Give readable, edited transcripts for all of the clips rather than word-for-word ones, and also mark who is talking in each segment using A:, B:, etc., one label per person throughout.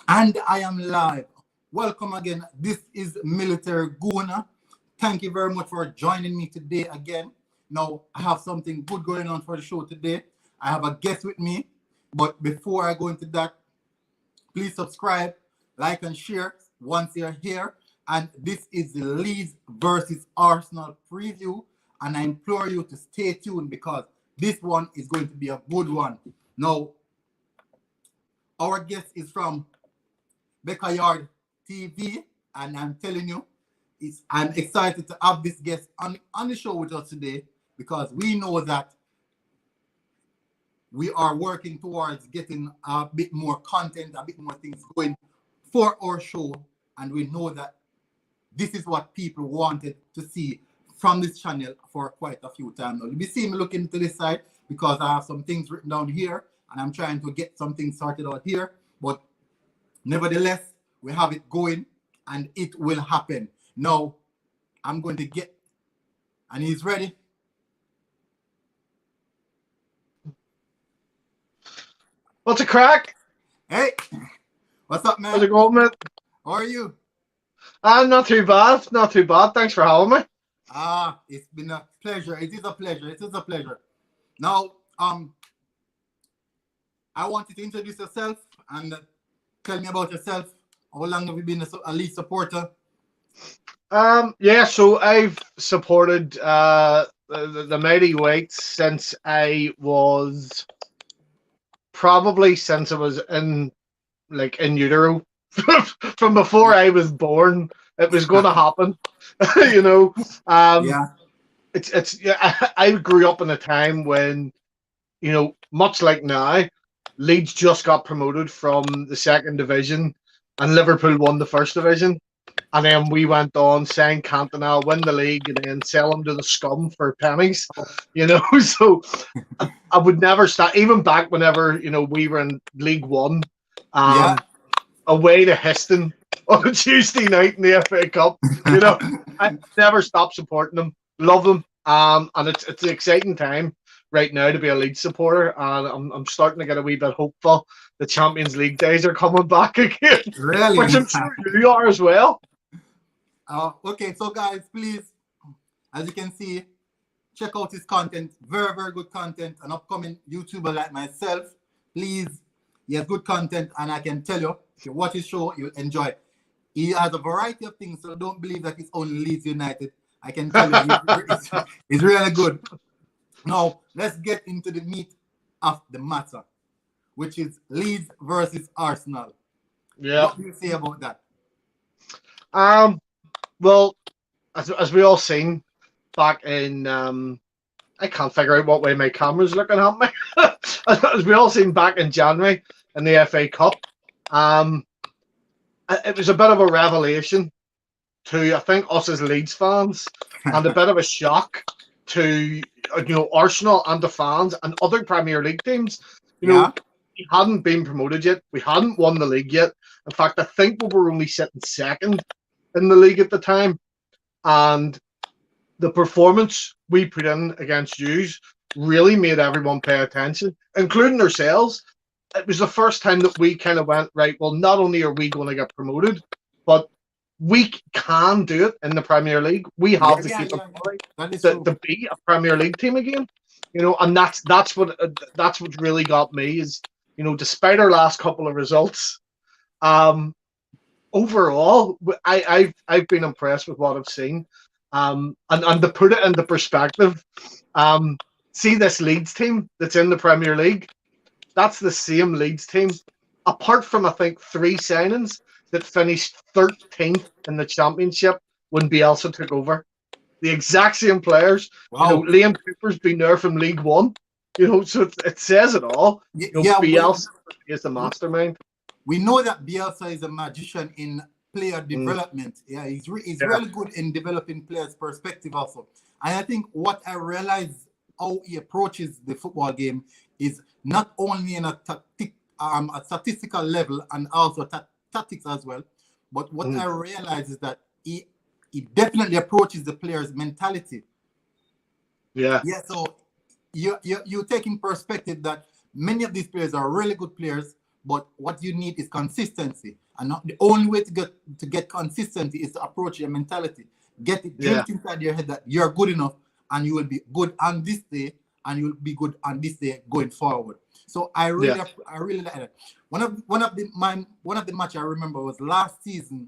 A: And I am live. Welcome again. This is Military Guna. Thank you very much for joining me today again. Now, I have something good going on for the show today. I have a guest with me. But before I go into that, please subscribe, like, and share once you're here. And this is the Leeds versus Arsenal preview. And I implore you to stay tuned because this one is going to be a good one. Now, our guest is from Bakke TV, and I'm telling you, I'm excited to have this guest on the show with us today because we know that we are working towards getting a bit more content, a bit more things going for our show, and we know that this is what people wanted to see from this channel for quite a few times now. You'll be seeing me looking to this side because I have some things written down here, and I'm trying to get some things sorted out here, but nevertheless, we have it going and it will happen. Now, I'm going to get, and he's ready.
B: What's a crack?
A: Hey, what's up, man?
B: How's it going, mate?
A: How are you?
B: Not too bad. Not too bad. Thanks for having me.
A: It's been a pleasure. It is a pleasure. It is a pleasure. Now, I want you to introduce yourself and tell me about yourself. How long have you been a Leeds supporter?
B: So I've supported the Mighty Whites since I was in utero. From before I was born, it was going to happen.
A: Yeah.
B: I grew up in a time when, much like now, Leeds just got promoted from the second division and Liverpool won the first division. And then we went on, signed Cantona, win the league, and then sell them to the scum for pennies. So I would never stop, even back whenever, we were in League One,
A: Yeah.
B: away to Histon on a Tuesday night in the FA Cup. I never stopped supporting them, love them. And it's an exciting time right now to be a Leeds supporter, and I'm starting to get a wee bit hopeful. The Champions League days are coming back again,
A: Really?
B: which I'm sure you are as well.
A: Okay, so guys, please, as you can see, check out his content. Very, very good content. An upcoming YouTuber like myself. Please, he has good content, and I can tell you, if you watch his show, you'll enjoy it. He has a variety of things, so don't believe that it's only Leeds United. I can tell you, it's really good. Now, let's get into the meat of the matter, which is Leeds versus Arsenal.
B: Yeah.
A: What do you say about that?
B: Well, as we all seen back in, I can't figure out what way my camera's looking at me. As we all seen back in January in the FA Cup, it was a bit of a revelation to, I think, us as Leeds fans, and a bit of a shock to Arsenal and the fans and other Premier League teams. We hadn't been promoted yet. We hadn't won the league yet. In fact, I think we were only sitting second in the league at the time. And the performance we put in against Hughes really made everyone pay attention, including ourselves. It was the first time that we kind of went, right, well, not only are we going to get promoted, but we can do it in the Premier League. We have the capability to be a Premier League team again. And that's what really got me is, despite our last couple of results, overall, I've been impressed with what I've seen. And to put it into perspective, see this Leeds team that's in the Premier League, that's the same Leeds team, apart from I think 3 signings that finished 13th in the Championship when Bielsa took over. The exact same players.
A: Wow.
B: Liam Cooper's been there from League One. So it says it all. Bielsa is the mastermind.
A: We know that Bielsa is a magician in player development. Yeah, he's really good in developing players' perspective also. And I think what I realize how he approaches the football game is not only in a statistical level and also tactics as well, but what I realize is that he definitely approaches the player's mentality.
B: Yeah.
A: So you take in perspective that many of these players are really good players, But what you need is consistency. And not, the only way to get consistency is to approach your mentality. Get it drilled inside your head that you're good enough and you will be good on this day and you will be good on this day going forward. So I really like that. One of the match I remember was last season.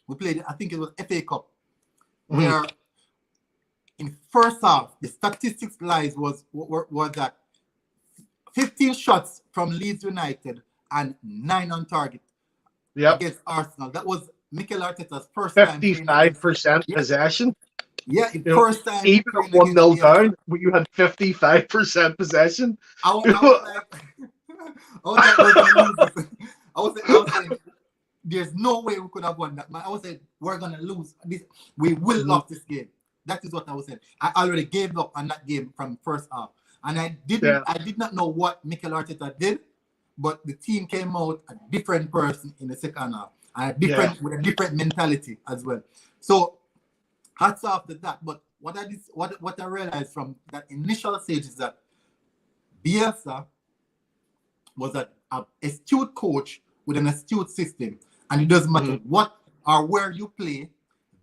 A: We played, I think it was FA Cup, where in first half the statistics lies was that 15 shots from Leeds United and 9 on target against Arsenal. That was Mikel Arteta's first time.
B: 55% possession.
A: Yeah, first time.
B: Even at 1-0 down, you had 55% possession.
A: I was like, there's no way we could have won that. I was saying, we're going to lose. We will lose this game. That is what I was saying. I already gave up on that game from first half. And I did not know what Mikel Arteta did, but the team came out a different person in the second half. And with a different mentality as well. So hats off to that. But what I realized from that initial stage is that Bielsa was an astute coach with an astute system. And it doesn't matter what or where you play,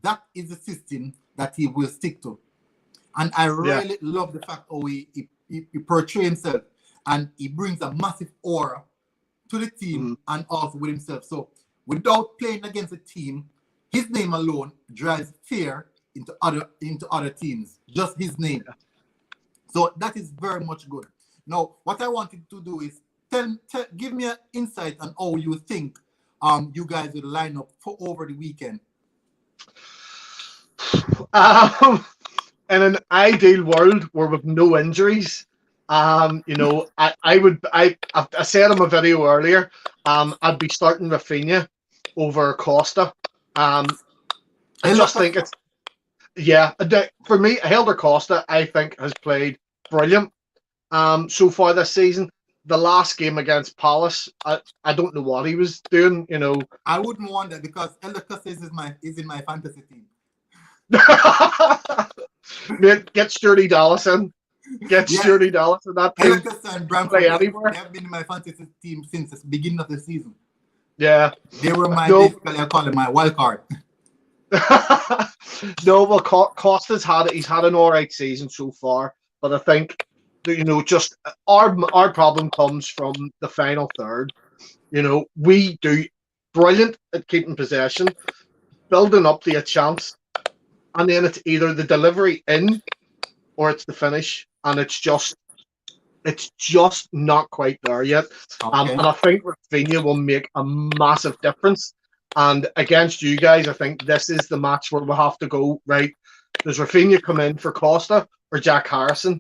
A: that is the system that he will stick to. And I really love the fact how he portrays himself and he brings a massive aura to the team and also with himself. So without playing against a team, his name alone drives fear into other teams. Just his name. So that is very much good. Now, what I wanted to do is give me an insight on how you think you guys will line up for over the weekend.
B: In an ideal world where with no injuries, I said in my video earlier, I'd be starting Rafinha over Costa. I just think it's for me, Helder Costa, I think, has played brilliant so far this season. The last game against Palace, I don't know what he was doing,
A: I wouldn't want that because Helder Costa is in my fantasy team.
B: Mate, get Sturdy Dallas in. Sturdy Dallas in that team.
A: And Brentford have been in my fantasy team since the beginning of the season.
B: Yeah.
A: They were basically, I call it my wild card.
B: No, well, Costa's he's had an alright season so far, but I think that, just our problem comes from the final third. We do brilliant at keeping possession, building up to a chance, and then it's either the delivery in or it's the finish, and it's just not quite there yet.
A: Okay.
B: And I think Rafinha will make a massive difference. And against you guys, I think this is the match where we'll have to go, right, does Rafinha come in for Costa or Jack Harrison?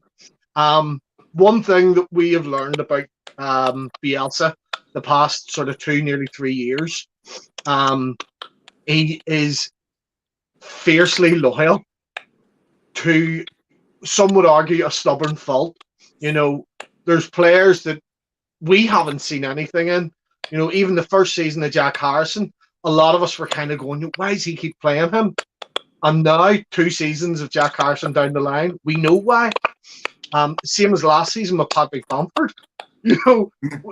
B: One thing that we have learned about Bielsa the past sort of nearly 3 years, he is fiercely loyal to, some would argue, a stubborn fault. There's players that we haven't seen anything in. Even the first season of Jack Harrison, a lot of us were kind of going, why does he keep playing him? And now, 2 seasons of Jack Harrison down the line, we know why. Same as last season with Patrick Bamford.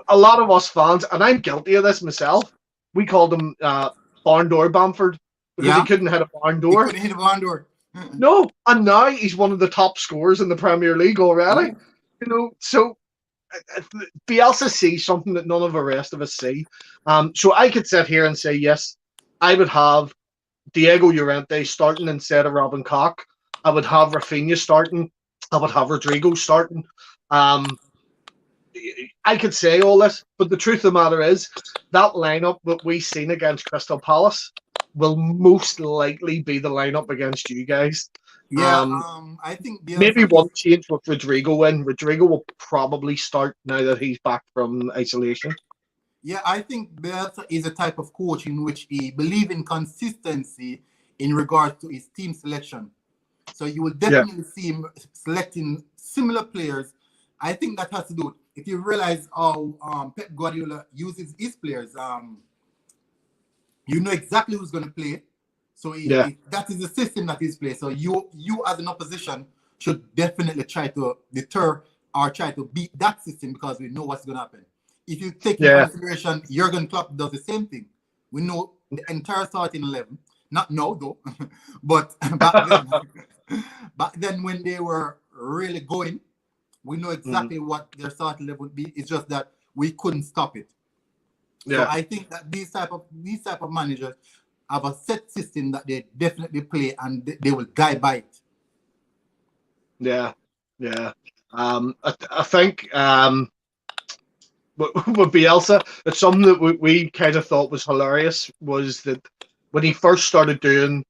B: A lot of us fans, and I'm guilty of this myself, we called him barn door Bamford because he couldn't hit a barn door.
A: He couldn't hit a barn door.
B: No, and now he's one of the top scorers in the Premier League already. So Bielsa sees something that none of the rest of us see. So I could sit here and say, yes, I would have Diego Llorente starting instead of Robin Koch. I would have Rafinha starting. I would have Rodrigo starting. I could say all this, but the truth of the matter is that lineup that we've seen against Crystal Palace will most likely be the lineup against you guys.
A: I think
B: maybe one change with Rodrigo in. Rodrigo will probably start now that he's back from isolation.
A: Yeah, I think Bielsa is a type of coach in which he believes in consistency in regards to his team selection. So you will definitely see him selecting similar players. I think that has to do, if you realize how Pep Guardiola uses his players, you know exactly who's going to play. So that is the system that he's playing. So you as an opposition should definitely try to deter or try to beat that system because we know what's going to happen. if you take in
B: Yeah.
A: consideration, Jurgen Klopp does the same thing. We know the entire starting 11, not now though, but back then when they were really going, we know
B: Mm.
A: exactly what their starting level would be. It's just that we couldn't stop it. So
B: Yeah.
A: I think that these type of managers have a set system that they definitely play and they will die by it.
B: Yeah. Yeah. I think with Bielsa, it's something that we kind of thought was hilarious was that when he first started doing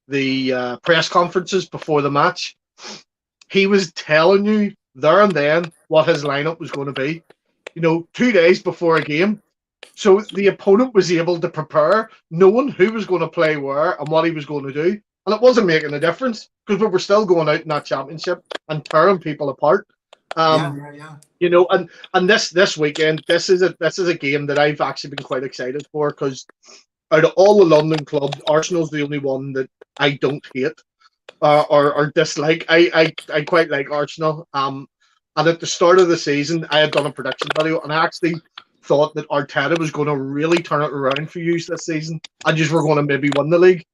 B: the press conferences before the match, he was telling you there and then what his lineup was going to be. 2 days before a game. So the opponent was able to prepare, knowing who was going to play where and what he was going to do. And it wasn't making a difference because we were still going out in that championship and tearing people apart.
A: Yeah,
B: Um,
A: yeah, yeah.
B: and this weekend, this is a game that I've actually been quite excited for because out of all the London clubs, Arsenal's the only one that I don't hate or dislike. I quite like Arsenal. And at the start of the season, I had done a prediction video, and I actually thought that Arteta was going to really turn it around for you this season, and you were going to maybe win the league.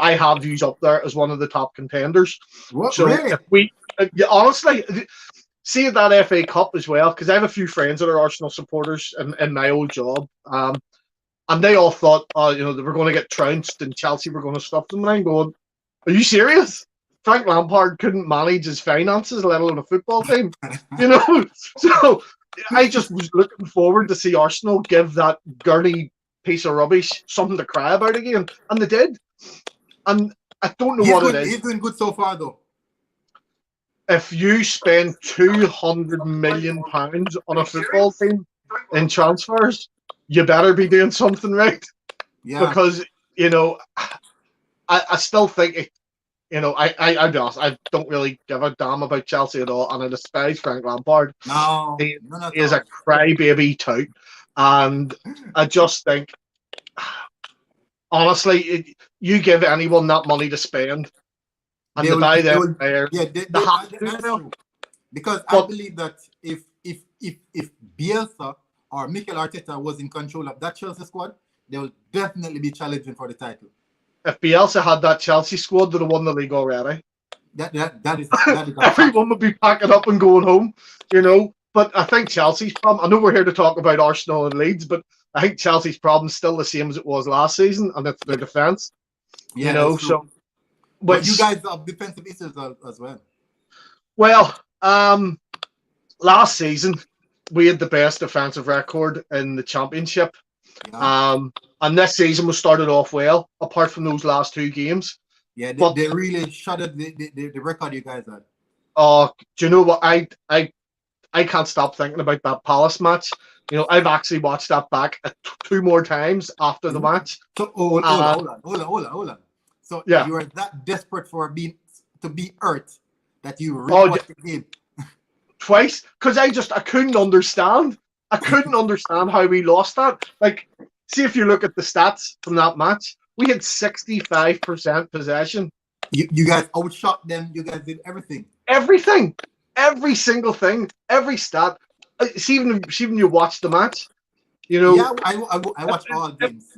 B: I have you up there as one of the top contenders.
A: What
B: So
A: really?
B: if we, yeah, honestly, see that FA Cup as well, because I have a few friends that are Arsenal supporters in my old job, and they all thought, they were going to get trounced and Chelsea were going to stuff them. And I'm going, are you serious? Frank Lampard couldn't manage his finances, let alone a football team. So I just was looking forward to see Arsenal give that gurney piece of rubbish something to cry about again, and they did. And I don't know
A: He's
B: what it
A: good.
B: is.
A: He's doing good so far though.
B: If you spend £200 million on a football team in transfers, you better be doing something right.
A: Yeah.
B: Because I still think it. I'll be honest, I don't really give a damn about Chelsea at all, and I despise Frank Lampard.
A: No,
B: He
A: none at
B: is
A: all.
B: a crybaby tout, and I just think, honestly, you give anyone that money to spend and
A: They
B: to
A: will.
B: buy
A: They
B: them
A: will.
B: players,
A: Yeah,
B: they have to do
A: that's
B: well.
A: true. Because I
B: But
A: believe that if Bielsa or Mikel Arteta was in control of that Chelsea squad, they will definitely be challenging for the title.
B: if Bielsa had that Chelsea squad, they'd have won the league already.
A: That is a fact.
B: Everyone would be packing up and going home. But I think Chelsea's problem, I know we're here to talk about Arsenal and Leeds, but I think Chelsea's problem is still the same as it was last season, and it's their defence.
A: Yeah, that's true.
B: So,
A: But you
B: which,
A: guys have defensive issues as well.
B: well, last season we had the best defensive record in the championship.
A: Yeah,
B: And this season we started off well, apart from those last two games.
A: yeah. They,
B: But
A: they really shuttered the record you guys had.
B: do you know what? I can't stop thinking about that Palace match. I've actually watched that back two more times after the match.
A: So hold
B: Uh,
A: on, hold on. So
B: yeah.
A: you are that desperate to be hurt that you
B: Oh,
A: rewatch the game.
B: twice, because I couldn't understand. I couldn't understand how we lost that. Like, see if you look at the stats from that match, we had 65% possession.
A: You guys outshot them. You guys did everything.
B: Everything, every single thing, every stat. See even you watch the match,
A: Yeah, I watch all games.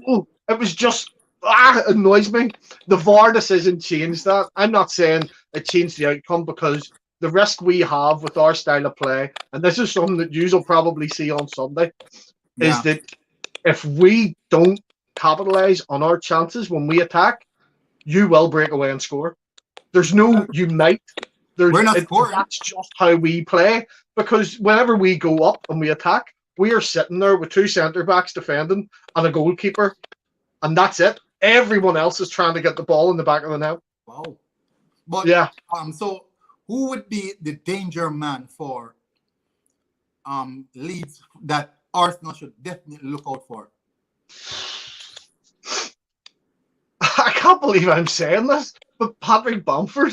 B: it was just it annoys me. The VAR decision changed that. I'm not saying it changed the outcome because the risk we have with our style of play, and this is something that you will probably see on Sunday, is
A: Yeah,
B: that if we don't capitalize on our chances when we attack, you will break away and score. There's no you might.
A: we're not scoring.
B: That's just how we play. Because whenever we go up and we attack, we are sitting there with two centre backs defending and a goalkeeper, and that's it. Everyone else is trying to get the ball in the back of the net.
A: Wow. But
B: Yeah.
A: So who would be the danger man for Leeds that Arsenal should definitely look out for?
B: I can't believe I'm saying this, but Patrick Bamford,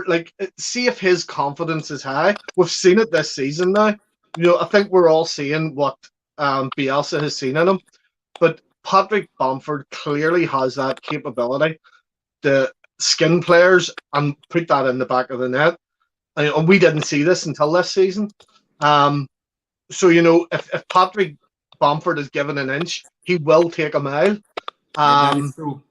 B: like, see if his confidence is high. We've seen it this season now. I think we're all seeing what Bielsa has seen in him, but Patrick Bamford clearly has that capability to skin players and put that in the back of the net. And we didn't see this until this season. So if Patrick Bamford is given an inch, he will take a mile.
A: Yeah, that is true.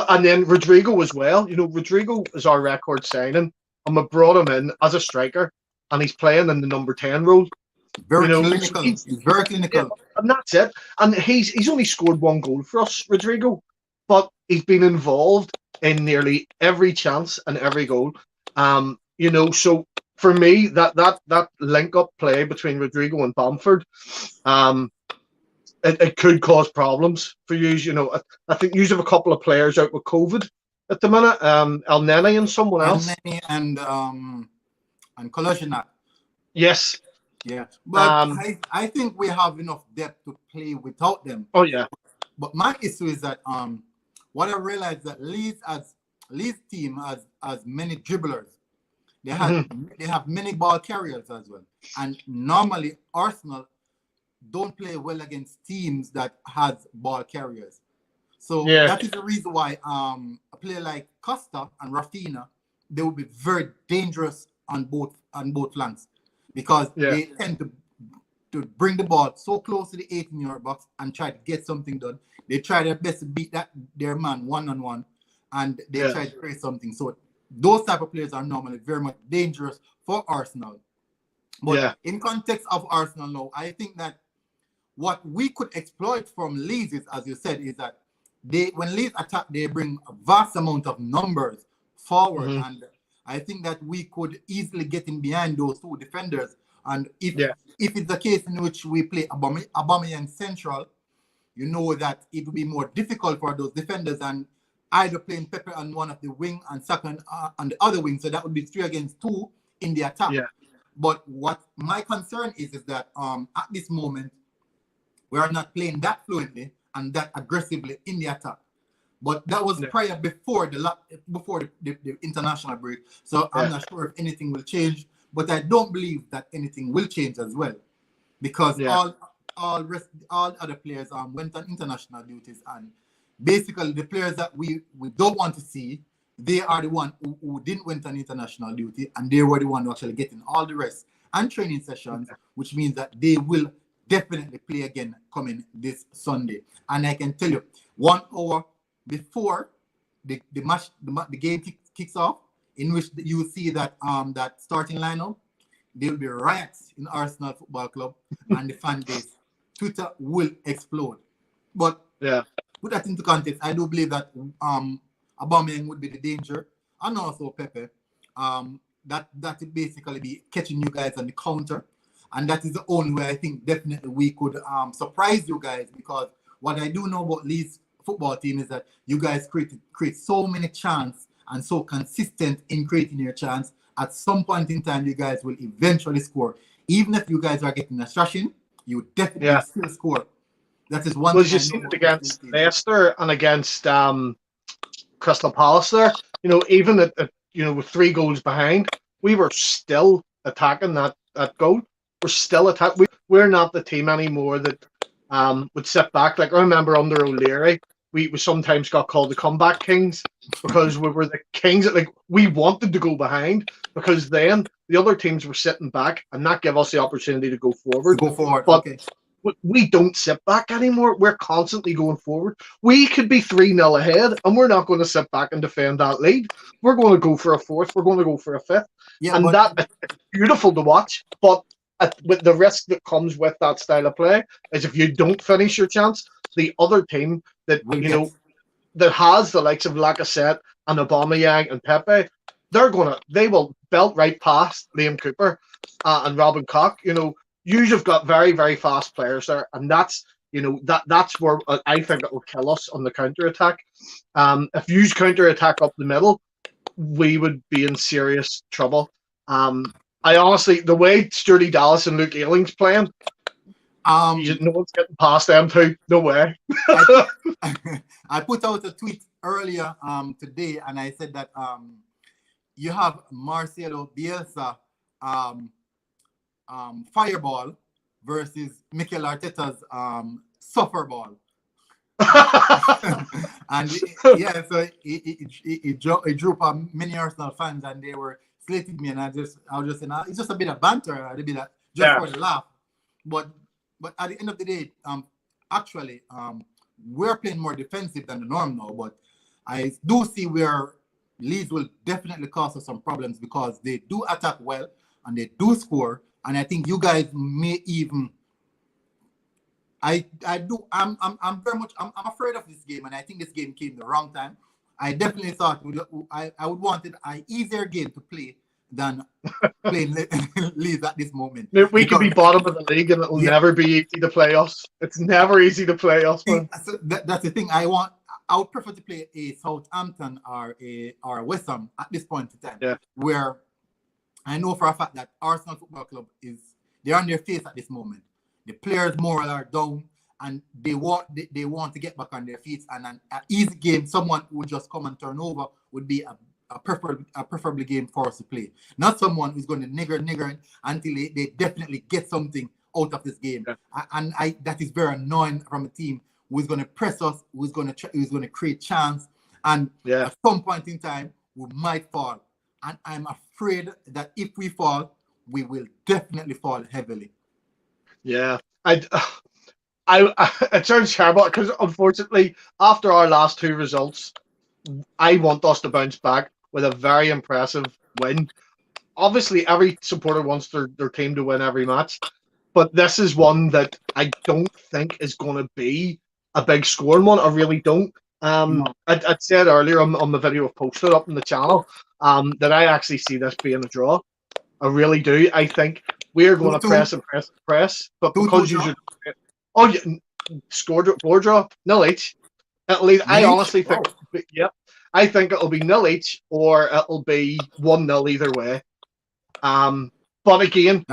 B: And then Rodrigo as well. Rodrigo is our record signing, and we brought him in as a striker, and he's playing in the number 10 role.
A: Very
B: So
A: clinical. He's very
B: yeah,
A: clinical.
B: and that's it. And he's only scored one goal for us, Rodrigo, but he's been involved in nearly every chance and every goal. So for me, that link up play between Rodrigo and Bamford, it could cause problems for you. I think you have a couple of players out with COVID at the minute. El Nene and someone else.
A: And Kolasinac.
B: Yes.
A: Yeah, but I think we have enough depth to play without them.
B: Oh yeah.
A: But my issue is that what I realized that Leeds team has many dribblers. They have many ball carriers as well. And normally Arsenal don't play well against teams that has ball carriers. So that is the reason why a player like Costa and Rafinha, they will be very dangerous on both flanks, because they tend to bring the ball so close to the 18-yard box and try to get something done. They try their best to beat their man one-on-one, and they try to create something. So those type of players are normally very much dangerous for Arsenal. But in context of Arsenal now, I think that what we could exploit from Leeds is, as you said, is that when Leeds attack, they bring a vast amount of numbers forward, and I think that we could easily get in behind those two defenders. And if it's the case in which we play Aubameyang central, you know that it will be more difficult for those defenders, and either playing Pepe on one of the wing and second on the other wing. So that would be 3 against 2 in the attack. Yeah. But what my concern is that at this moment, we are not playing that fluently and that aggressively in the attack. But that was prior before the international break. So I'm not sure if anything will change. But I don't believe that anything will change as well, because all other players went on international duties, and basically the players that we don't want to see, they are the one who didn't went on international duty, and they were the one who actually getting all the rest and training sessions, which means that they will definitely play again coming this Sunday. And I can tell you, 1 hour before the game kicks off, in which you see that that starting lineup, there will be riots in Arsenal Football Club, and the fan base, Twitter will explode. But put that into context, I do believe that Aubameyang would be the danger, and also Pepe. That would basically be catching you guys on the counter, and that is the only way I think definitely we could surprise you guys, because what I do know about Leeds football team is that you guys create so many chances and so consistent in creating your chance. At some point in time, you guys will eventually score. Even if you guys are getting a thrashing, you definitely still score. That is one thing.
B: You see it against Leicester and against Crystal Palace there. Even at with 3 goals behind, we were still attacking that goal. We're still attacking. We're not the team anymore that would sit back. Like, I remember under O'Leary, we sometimes got called the comeback kings, because we were the kings that, like, we wanted to go behind, because then the other teams were sitting back and not give us the opportunity to go forward. But we don't sit back anymore. We're constantly going forward. We could be 3-0 ahead, and we're not going to sit back and defend that lead. We're going to go for a 4th. We're going to go for a 5th. And it's beautiful to watch. But with the risk that comes with that style of play is, if you don't finish your chance, the other team that that has the likes of Lacazette and Aubameyang and Pepe, they will belt right past Liam Cooper and Robin Koch. You've got very, very fast players there, and that's that's where I think it will kill us on the counter attack. If you counter attack up the middle, we would be in serious trouble. I honestly, the way Sturdy Dallas and Luke Ayling's playing, no one's getting past them two. No way.
A: I put out a tweet earlier today, and I said that you have Marcelo Bielsa fireball versus Mikel Arteta's suffer ball. And so it drew up many Arsenal fans, and they were slating me, and I was just saying, it's just a bit of banter, a bit of, just for the laugh. but at the end of the day, actually, we're playing more defensive than the norm now. But I do see where Leeds will definitely cause us some problems because they do attack well and they do score. And I think you guys may even. I'm very much I'm afraid of this game, and I think this game came the wrong time. I definitely thought I would wanted an easier game to play than playing Leeds at this moment.
B: We could be bottom of the league and it'll never be easy to play us. It's never easy to play us, man.
A: So that's the thing. I would prefer to play a Southampton or a West Ham at this point in time.
B: Yeah.
A: Where I know for a fact that Arsenal Football Club they're on their face at this moment. The players' morale are down, and they want to get back on their feet. And an easy game, someone who would just come and turn over, would be a preferable game for us to play. Not someone who's going to nigger until they definitely get something out of this game. Yeah. And that is very annoying from a team who is going to press us, who's going to create chance, and at some point in time we might fall. And I'm afraid that if we fall, we will definitely fall heavily.
B: Yeah, it sounds terrible because unfortunately, after our last two results, I want us to bounce back with a very impressive win. Obviously, every supporter wants their team to win every match, but this is one that I don't think is going to be a big scoring one. I really don't. I said earlier on the video I've posted up on the channel that I actually see this being a draw. I really do. I think we're going to press and press and press, but because you score draw 0 each. I honestly think, I think it'll be 0 each or it'll be 1-0 either way. But again,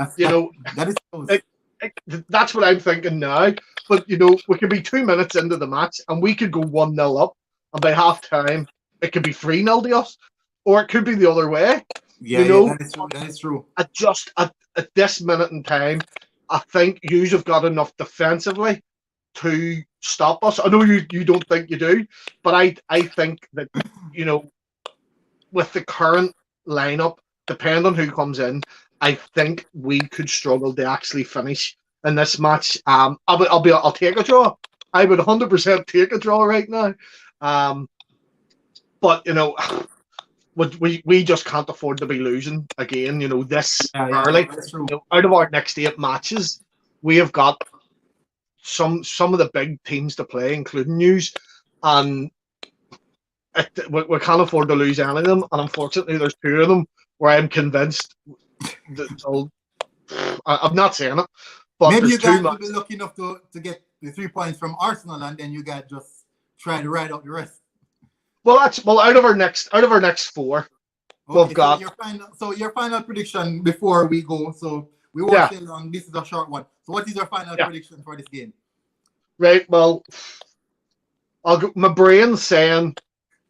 B: that's what I'm thinking now. But we could be 2 minutes into the match and we could go 1-0 up, and by half time it could be 3-0 to us, or it could be the other way.
A: That is true.
B: At this minute in time, I think you've got enough defensively to stop us. I know you don't think you do, but I think that with the current lineup, depending on who comes in, I think we could struggle to actually finish in this match. I'll take a draw. I would 100% take a draw right now. But we just can't afford to be losing again. This early. Out of our next 8 matches, we have got some of the big teams to play, including yous, and we can't afford to lose any of them. And unfortunately, there's 2 of them where I'm convinced that I'm not saying it, but
A: maybe you guys will be lucky enough to get the 3 points from Arsenal, and then you guys just try to ride out the rest.
B: Well, out of our next 4, we've got.
A: So your final prediction before we go. So we won't stay long. This is a short one. So what is your final prediction for this game?
B: Right. Well, I'll go. My brain's saying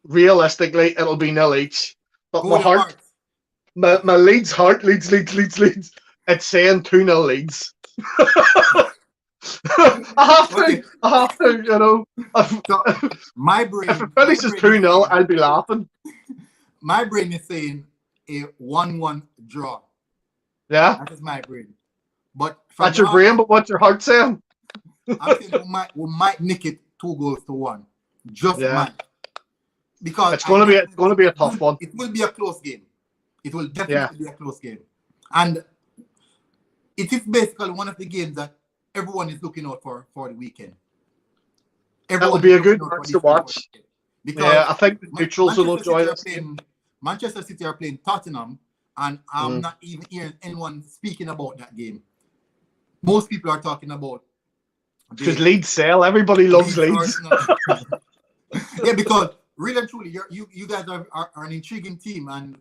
B: realistically it'll be 0 each, but my heart, my Leeds heart, Leeds. It's saying 2-0 Leeds. I have to,
A: my brain.
B: If it finishes 2-0, I'll be laughing.
A: My brain is saying a 1-1 draw.
B: Yeah,
A: that is my brain. But
B: that's your brain. But what's your heart saying?
A: I think we might nick it 2-1. Just might. Because
B: it's going to be a tough one.
A: It will be a close game. It will definitely be a close game, and it is basically one of the games that everyone is looking out for the weekend.
B: That will be a good match to watch. Because I think the neutrals will enjoy this game.
A: Manchester City are playing Tottenham, and I'm not even hearing anyone speaking about that game. Most people are talking about
B: because Leeds sell. Everybody loves Leeds.
A: Yeah, because really and truly, you guys are an intriguing team, and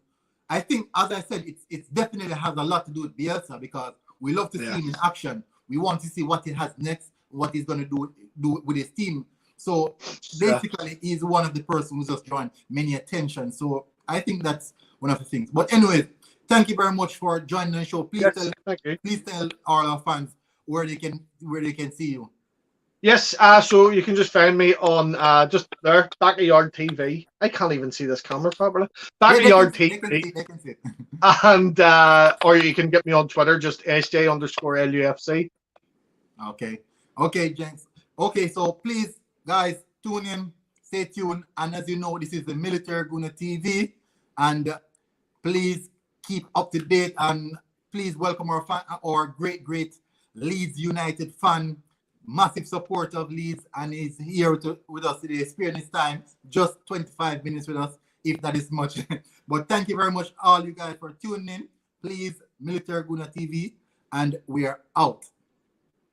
A: I think, as I said, it definitely has a lot to do with Bielsa because we love to see him in action. We want to see what he has next, what he's going to do with his team. So basically, he's one of the persons who's just drawing many attention. So I think that's one of the things. But anyway, thank you very much for joining the show. Please tell all our fans where they can see you.
B: Yes, so you can just find me on just there, Backyard TV. I can't even see this camera properly. Backyard TV. They can see it. And or you can get me on Twitter, just SJ_LUFC.
A: Okay. Okay, gents. Okay, so please, guys, tune in, stay tuned. And as you know, this is the Military Guna TV. And please keep up to date and please welcome our fan, our great Leeds United fan, massive supporter of Leeds, and he's here with us today, sparing his time, just 25 minutes with us, if that is much. But thank you very much, all you guys, for tuning in. Please, Military Guna TV, and we are out.